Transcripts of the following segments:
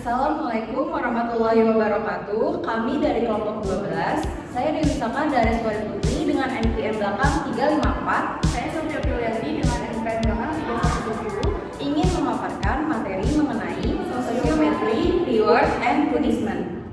Assalamualaikum warahmatullahi wabarakatuh. Kami dari kelompok 12. Saya Dewi Saka dari Suwari Putri dengan NPM belakang 354. Saya Sofia Priyanti dengan NPM belakang 3120 Ingin memaparkan materi mengenai sosiometri, reward, and punishment.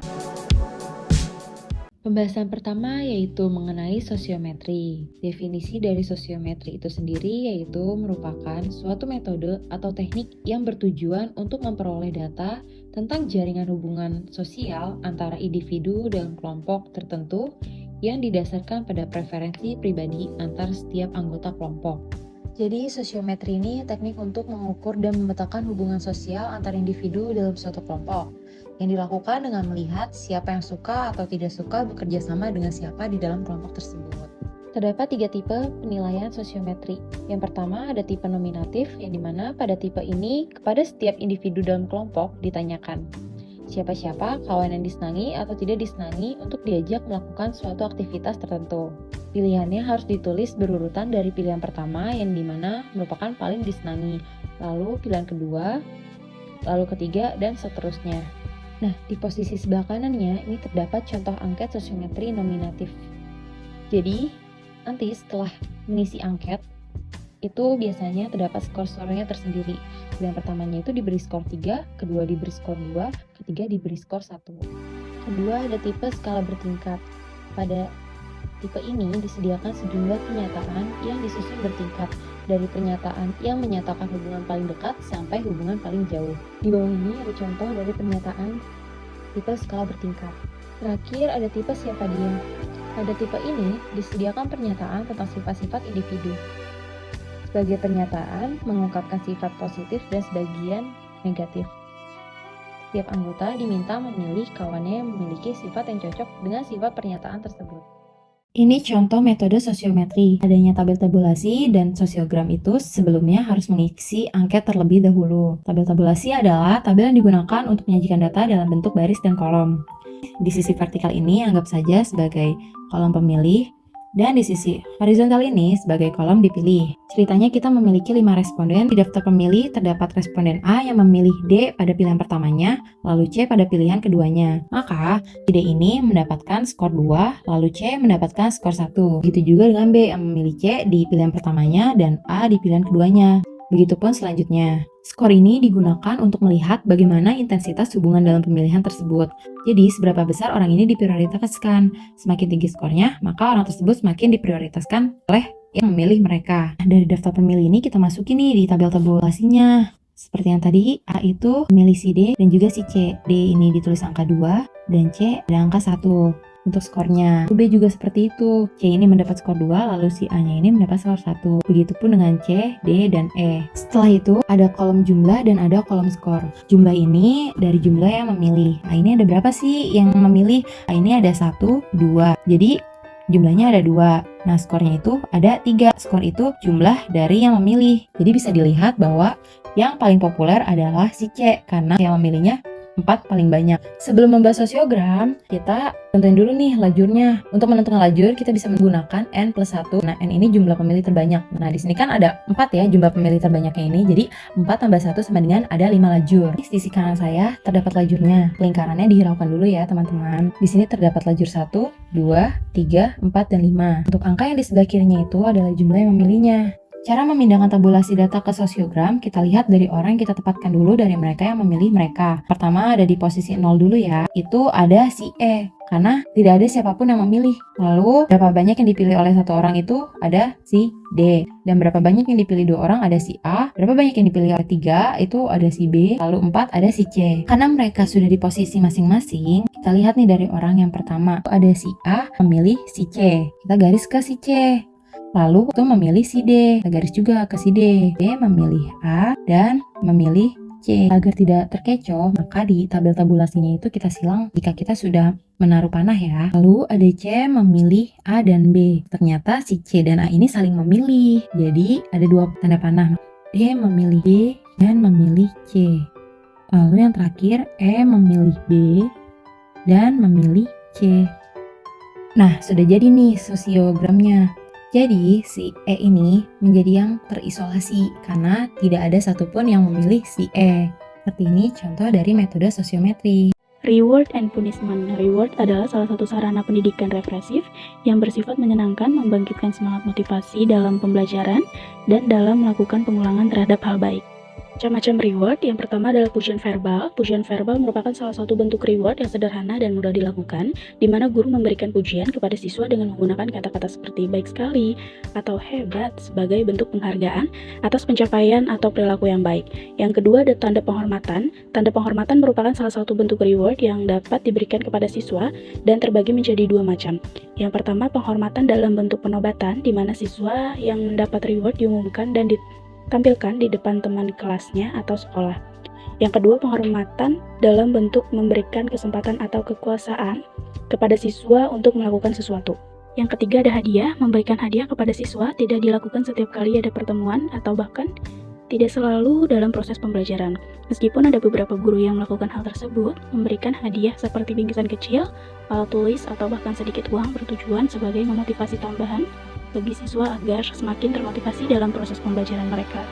Pembahasan pertama yaitu mengenai sosiometri. Definisi dari sosiometri itu sendiri yaitu merupakan suatu metode atau teknik yang bertujuan untuk memperoleh data tentang jaringan hubungan sosial antara individu dan kelompok tertentu yang didasarkan pada preferensi pribadi antar setiap anggota kelompok. Jadi sosiometri ini teknik untuk mengukur dan memetakan hubungan sosial antar individu dalam suatu kelompok yang dilakukan dengan melihat siapa yang suka atau tidak suka bekerja sama dengan siapa di dalam kelompok tersebut. Terdapat 3 tipe penilaian sosiometri. Yang pertama ada tipe nominatif, yang dimana pada tipe ini kepada setiap individu dalam kelompok ditanyakan siapa-siapa kawan yang disenangi atau tidak disenangi untuk diajak melakukan suatu aktivitas tertentu. Pilihannya harus ditulis berurutan dari pilihan pertama yang dimana merupakan paling disenangi, lalu pilihan kedua, lalu ketiga, dan seterusnya. Nah, di posisi sebelah kanannya ini terdapat contoh angket sosiometri nominatif. Jadi, nanti setelah mengisi angket, itu biasanya terdapat skor-skornya tersendiri. Yang pertamanya itu diberi skor 3, kedua diberi skor 2, ketiga diberi skor 1. Kedua ada tipe skala bertingkat. Pada tipe ini disediakan sejumlah pernyataan yang disusun bertingkat, dari pernyataan yang menyatakan hubungan paling dekat sampai hubungan paling jauh. Di bawah ini ada contoh dari pernyataan tipe skala bertingkat. Terakhir ada tipe siapa dia. Pada tipe ini disediakan pernyataan tentang sifat-sifat individu. Sebagai pernyataan mengungkapkan sifat positif dan sebagian negatif. Setiap anggota diminta memilih kawannya yang memiliki sifat yang cocok dengan sifat pernyataan tersebut. Ini contoh metode sosiometri. Adanya tabel tabulasi dan sosiogram itu sebelumnya harus mengisi angket terlebih dahulu. Tabel tabulasi adalah tabel yang digunakan untuk menyajikan data dalam bentuk baris dan kolom. Di sisi vertikal ini anggap saja sebagai kolom pemilih, dan di sisi horizontal ini sebagai kolom dipilih. Ceritanya kita memiliki 5 responden. Di daftar pemilih terdapat responden A yang memilih D pada pilihan pertamanya, lalu C pada pilihan keduanya. Maka D ini mendapatkan skor 2, lalu C mendapatkan skor 1. Begitu juga dengan B yang memilih C di pilihan pertamanya dan A di pilihan keduanya. Begitupun selanjutnya. Skor ini digunakan untuk melihat bagaimana intensitas hubungan dalam pemilihan tersebut. Jadi, seberapa besar orang ini diprioritaskan. Semakin tinggi skornya, maka orang tersebut semakin diprioritaskan oleh yang memilih mereka. Dari daftar pemilih ini kita masukin nih di tabel tabulasinya. Seperti yang tadi, A itu memilih si D dan juga si C. D ini ditulis angka 2 dan C ada angka 1. Untuk skornya, B juga seperti itu. C ini mendapat skor 2, lalu si A-nya ini mendapat skor 1. Begitupun dengan C, D, dan E. Setelah itu, ada kolom jumlah dan ada kolom skor. Jumlah ini dari jumlah yang memilih. Nah, ini ada berapa sih yang memilih? Nah, ini ada 1, 2. Jadi, jumlahnya ada 2. Nah, skornya itu ada 3. Skor itu jumlah dari yang memilih. Jadi, bisa dilihat bahwa yang paling populer adalah si C, karena yang memilihnya 4 paling banyak. Sebelum membahas sosiogram, kita tentuin dulu nih lajurnya. Untuk menentukan lajur, kita bisa menggunakan N+1. Nah, N ini jumlah pemilih terbanyak. Nah, di sini kan ada 4 ya jumlah pemilih terbanyaknya ini. Jadi, 4 tambah 1 sama dengan ada 5 lajur. Di sisi kanan saya terdapat lajurnya. Lingkarannya dihiraukan dulu ya, teman-teman. Di sini terdapat lajur 1, 2, 3, 4, dan 5. Untuk angka yang di sebelah kirinya itu adalah jumlah yang memilihnya. Cara memindahkan tabulasi data ke sosiogram, kita lihat dari orang yang kita tempatkan dulu dari mereka yang memilih mereka. Pertama ada di posisi 0 dulu ya, itu ada si E, karena tidak ada siapapun yang memilih. Lalu, berapa banyak yang dipilih oleh satu orang itu ada si D. Dan berapa banyak yang dipilih 2 orang ada si A. Berapa banyak yang dipilih oleh 3 itu ada si B. Lalu 4 ada si C. Karena mereka sudah di posisi masing-masing, kita lihat nih dari orang yang pertama. Ada si A memilih si C. Kita garis ke si C. Lalu itu memilih si D, kita garis juga ke si D. D memilih A dan memilih C. Agar tidak terkecoh, maka di tabel tabulasinya itu kita silang jika kita sudah menaruh panah ya. Lalu ada C memilih A dan B. Ternyata si C dan A ini saling memilih. Jadi ada 2 tanda panah. D memilih B dan memilih C. Lalu yang terakhir E memilih B dan memilih C. Nah, sudah jadi nih sosiogramnya. Jadi, si E ini menjadi yang terisolasi karena tidak ada satupun yang memilih si E. Seperti ini contoh dari metode sosiometri. Reward and punishment. Reward adalah salah satu sarana pendidikan represif yang bersifat menyenangkan, membangkitkan semangat motivasi dalam pembelajaran, dan dalam melakukan pengulangan terhadap hal baik. Macam-macam reward, yang pertama adalah pujian verbal. Pujian verbal merupakan salah satu bentuk reward yang sederhana dan mudah dilakukan, di mana guru memberikan pujian kepada siswa dengan menggunakan kata-kata seperti baik sekali atau hebat sebagai bentuk penghargaan atas pencapaian atau perilaku yang baik. Yang kedua ada tanda penghormatan. Tanda penghormatan merupakan salah satu bentuk reward yang dapat diberikan kepada siswa dan terbagi menjadi dua macam. Yang pertama penghormatan dalam bentuk penobatan, di mana siswa yang mendapat reward diumumkan dan tampilkan di depan teman kelasnya atau sekolah. Yang kedua, penghormatan dalam bentuk memberikan kesempatan atau kekuasaan kepada siswa untuk melakukan sesuatu. Yang ketiga ada hadiah. Memberikan hadiah kepada siswa tidak dilakukan setiap kali ada pertemuan atau bahkan tidak selalu dalam proses pembelajaran. Meskipun ada beberapa guru yang melakukan hal tersebut, memberikan hadiah seperti bingkisan kecil, alat tulis, atau bahkan sedikit uang bertujuan sebagai memotivasi tambahan bagi siswa agar semakin termotivasi dalam proses pembelajaran mereka.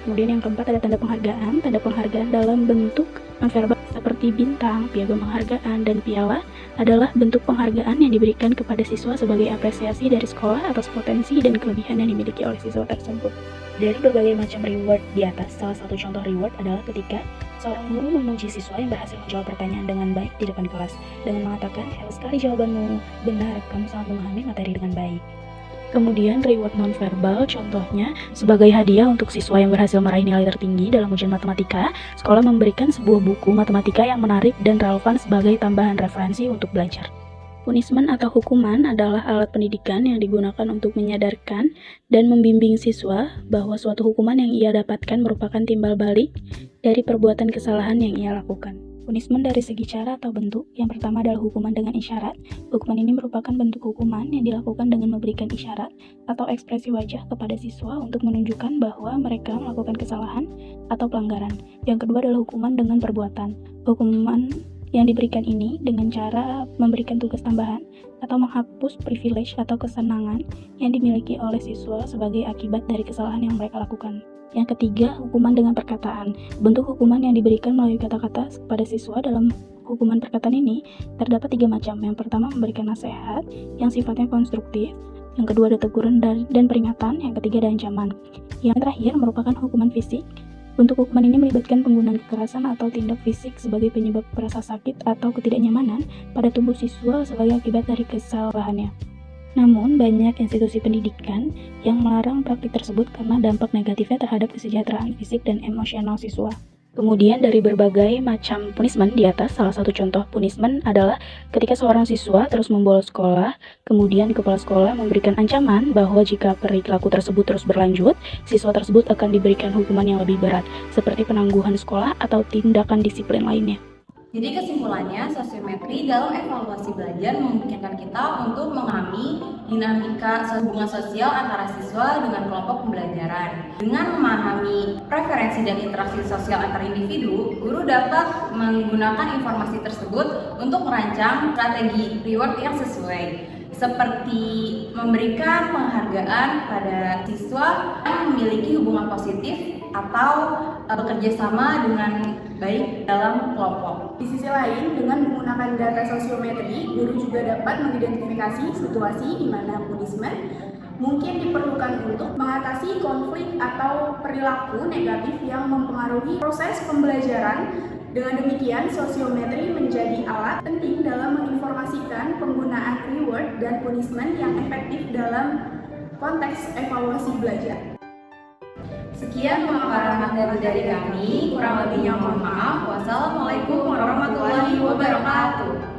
Kemudian yang keempat ada tanda penghargaan. Tanda penghargaan dalam bentuk nonverbal seperti bintang, piagam penghargaan, dan piala adalah bentuk penghargaan yang diberikan kepada siswa sebagai apresiasi dari sekolah atas potensi dan kelebihan yang dimiliki oleh siswa tersebut. Dari berbagai macam reward di atas, salah satu contoh reward adalah ketika seorang guru memuji siswa yang berhasil menjawab pertanyaan dengan baik di depan kelas dengan mengatakan, "Hebat sekali jawabanmu, benar, kamu sangat memahami materi dengan baik." Kemudian reward nonverbal, contohnya sebagai hadiah untuk siswa yang berhasil meraih nilai tertinggi dalam ujian matematika, sekolah memberikan sebuah buku matematika yang menarik dan relevan sebagai tambahan referensi untuk belajar. Punishment atau hukuman adalah alat pendidikan yang digunakan untuk menyadarkan dan membimbing siswa bahwa suatu hukuman yang ia dapatkan merupakan timbal balik dari perbuatan kesalahan yang ia lakukan. Punishment dari segi cara atau bentuk, yang pertama adalah hukuman dengan isyarat. Hukuman ini merupakan bentuk hukuman yang dilakukan dengan memberikan isyarat atau ekspresi wajah kepada siswa untuk menunjukkan bahwa mereka melakukan kesalahan atau pelanggaran. Yang kedua adalah hukuman dengan perbuatan. Hukuman yang diberikan ini dengan cara memberikan tugas tambahan atau menghapus privilege atau kesenangan yang dimiliki oleh siswa sebagai akibat dari kesalahan yang mereka lakukan. Yang ketiga, hukuman dengan perkataan. Bentuk hukuman yang diberikan melalui kata-kata kepada siswa dalam hukuman perkataan ini terdapat 3 macam. Yang pertama, memberikan nasihat yang sifatnya konstruktif. Yang kedua, ada teguran dan peringatan. Yang ketiga, ada ancaman. Yang terakhir, merupakan hukuman fisik. Bentuk hukuman ini melibatkan penggunaan kekerasan atau tindak fisik sebagai penyebab rasa sakit atau ketidaknyamanan pada tubuh siswa sebagai akibat dari kesalahannya. Namun, banyak institusi pendidikan yang melarang praktik tersebut karena dampak negatifnya terhadap kesejahteraan fisik dan emosional siswa. Kemudian dari berbagai macam punishment di atas, salah satu contoh punishment adalah ketika seorang siswa terus membolos sekolah, kemudian kepala sekolah memberikan ancaman bahwa jika perilaku tersebut terus berlanjut, siswa tersebut akan diberikan hukuman yang lebih berat, seperti penangguhan sekolah atau tindakan disiplin lainnya. Jadi kesimpulannya, sosiometri dalam evaluasi belajar memungkinkan kita untuk memahami dinamika hubungan sosial antara siswa dengan kelompok pembelajaran. Dengan memahami preferensi dan interaksi sosial antar individu, guru dapat menggunakan informasi tersebut untuk merancang strategi reward yang sesuai, seperti memberikan penghargaan pada siswa yang memiliki hubungan positif atau bekerja sama dengan baik dalam kelompok. Di sisi lain, dengan menggunakan data sosiometri, guru juga dapat mengidentifikasi situasi di mana punishment mungkin diperlukan untuk mengatasi konflik atau perilaku negatif yang mempengaruhi proses pembelajaran. Dengan demikian, sosiometri menjadi alat penting dalam menginformasikan penggunaan reward dan punishment yang efektif dalam konteks evaluasi belajar. Sekian pemaparan materi dari kami, kurang lebihnya mohon maaf. Wassalamualaikum warahmatullahi wabarakatuh.